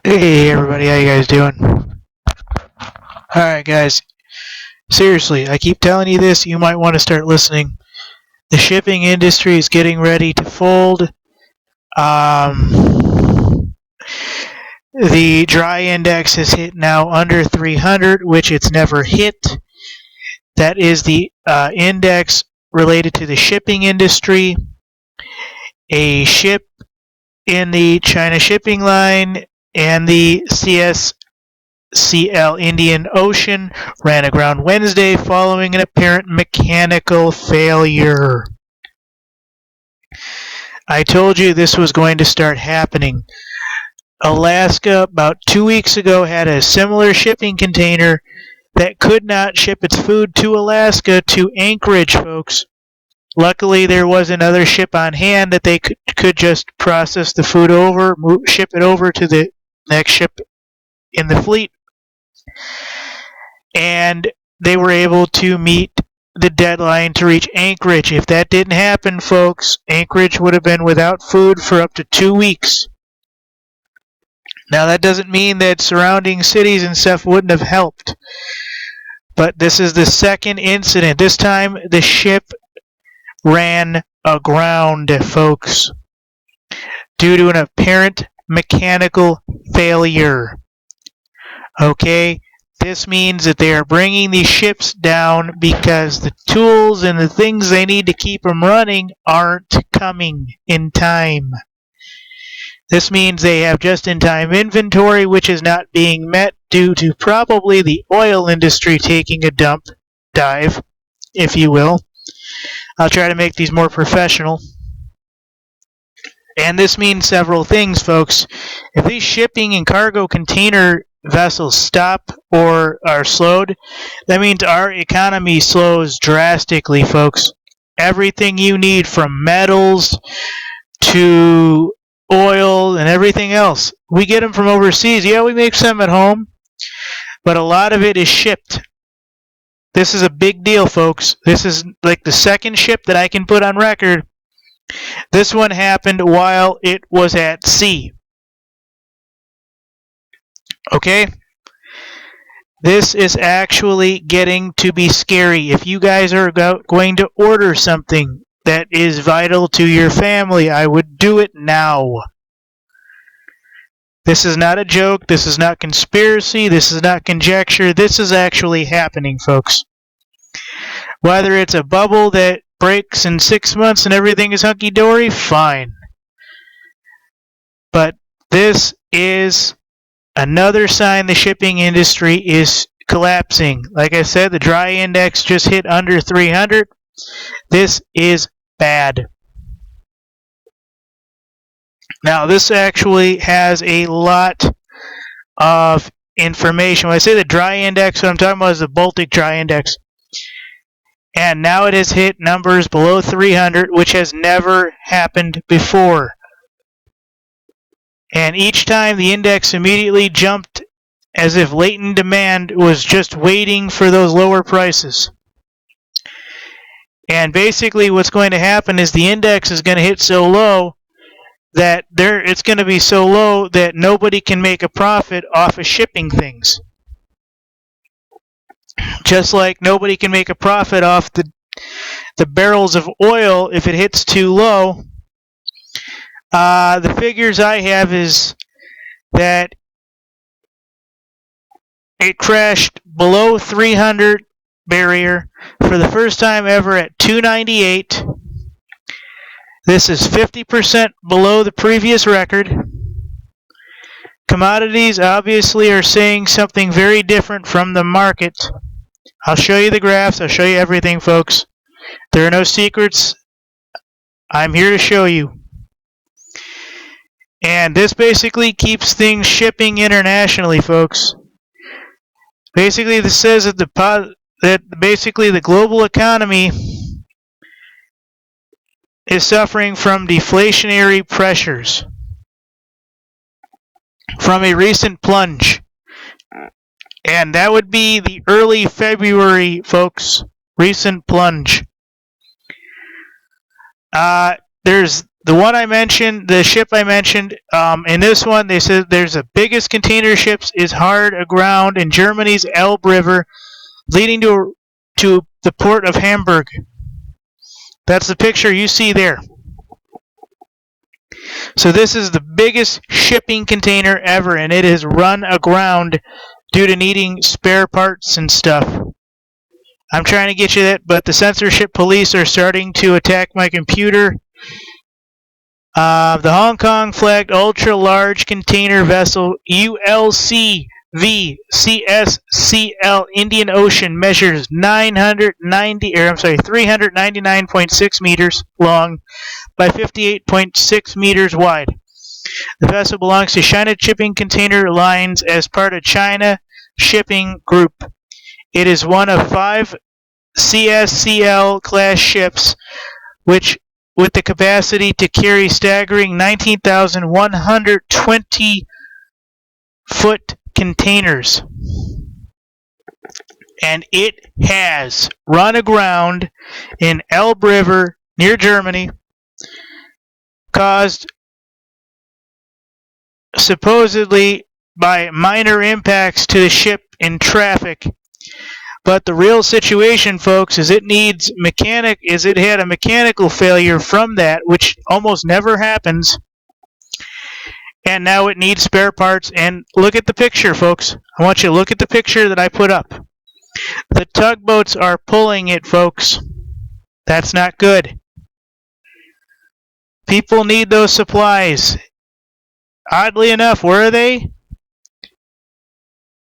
Hey everybody, how you guys doing? Alright guys, seriously, I keep telling you this, you might want to start listening. The shipping industry is getting ready to fold. The dry index has hit now under 300, which it's never hit. That is the index related to the shipping industry. A ship in the China shipping line and the CL Indian Ocean ran aground Wednesday following an apparent mechanical failure. I told you this was going to start happening. Alaska, about 2 weeks ago, had a similar shipping container that could not ship its food to Alaska to Anchorage, folks. Luckily, there was another ship on hand that they could just process the food over, ship it over to the next ship in the fleet. And they were able to meet the deadline to reach Anchorage. If that didn't happen, folks, Anchorage would have been without food for up to 2 weeks. Now, that doesn't mean that surrounding cities and stuff wouldn't have helped. But this is the second incident. This time, the ship ran aground, folks, due to an apparent mechanical failure. Okay? This means that they are bringing these ships down because the tools and the things they need to keep them running aren't coming in time. This means they have just-in-time inventory, which is not being met due to probably the oil industry taking a dive, if you will. I'll try to make these more professional. And this means several things, folks. If these shipping and cargo container vessels stop or are slowed, that means our economy slows drastically, folks. Everything you need from metals to oil and everything else, we get them from overseas. Yeah, we make some at home, but a lot of it is shipped. This is a big deal, folks. This is like the second ship that I can put on record. This one happened while it was at sea. Okay? This is actually getting to be scary. If you guys are going to order something that is vital to your family, I would do it now. This is not a joke. This is not conspiracy. This is not conjecture. This is actually happening, folks. Whether it's a bubble that breaks in 6 months and everything is hunky-dory, fine. But this is another sign the shipping industry is collapsing. Like I said, the dry index just hit under 300. This is bad. Now, this actually has a lot of information. When I say the dry index, what I'm talking about is the Baltic dry index. And now it has hit numbers below 300, which has never happened before. And each time the index immediately jumped as if latent demand was just waiting for those lower prices. And basically what's going to happen is the index is going to hit so low that it's going to be so low that nobody can make a profit off of shipping things. Just like nobody can make a profit off the barrels of oil if it hits too low. The figures I have is that it crashed below 300 barrier for the first time ever at 298. This is 50% below the previous record. Commodities obviously are saying something very different from the market. I'll show you the graphs. I'll show you everything, folks. There are no secrets. I'm here to show you. And this basically keeps things shipping internationally, folks. Basically, this says that the global economy is suffering from deflationary pressures from a recent plunge. And that would be the early February, folks. Recent plunge. There's the one I mentioned, the ship I mentioned, in this one, they said there's the biggest container ships is hard aground in Germany's Elbe River, leading to the port of Hamburg. That's the picture you see there. So this is the biggest shipping container ever, and it has run aground due to needing spare parts and stuff. I'm trying to get you that, but the censorship police are starting to attack my computer. The Hong Kong flagged ultra large container vessel ULCV CSCL Indian Ocean measures 399.6 meters long by 58.6 meters wide. The vessel belongs to China Shipping Container Lines as part of China Shipping Group. It is one of 5 CSCL class ships with the capacity to carry staggering 19,120 foot containers. And it has run aground in Elbe River near Germany, caused supposedly by minor impacts to the ship in traffic. But the real situation, folks, is it had a mechanical failure from that, which almost never happens. And now it needs spare parts. And look at the picture, folks. I want you to look at the picture that I put up. The tugboats are pulling it, folks. That's not good. People need those supplies. Oddly enough, where are they?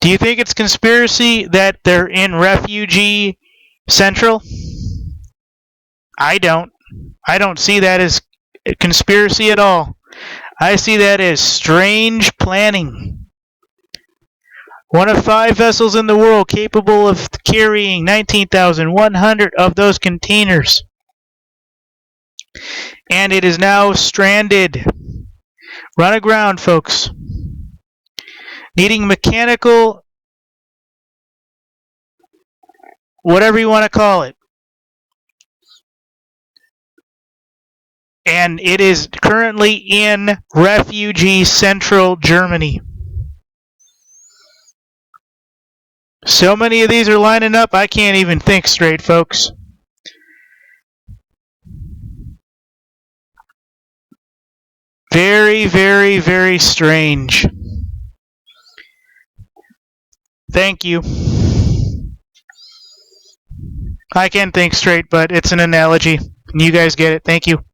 Do you think it's conspiracy that they're in Refugee Central? I don't. I don't see that as conspiracy at all. I see that as strange planning. One of 5 vessels in the world capable of carrying 19,100 of those containers. And it is now stranded. Run aground, folks. Needing mechanical, whatever you want to call it. And it is currently in Refugee Central Germany. So many of these are lining up, I can't even think straight, folks. Very, very, very strange. Thank you. I can't think straight, but it's an analogy. You guys get it. Thank you.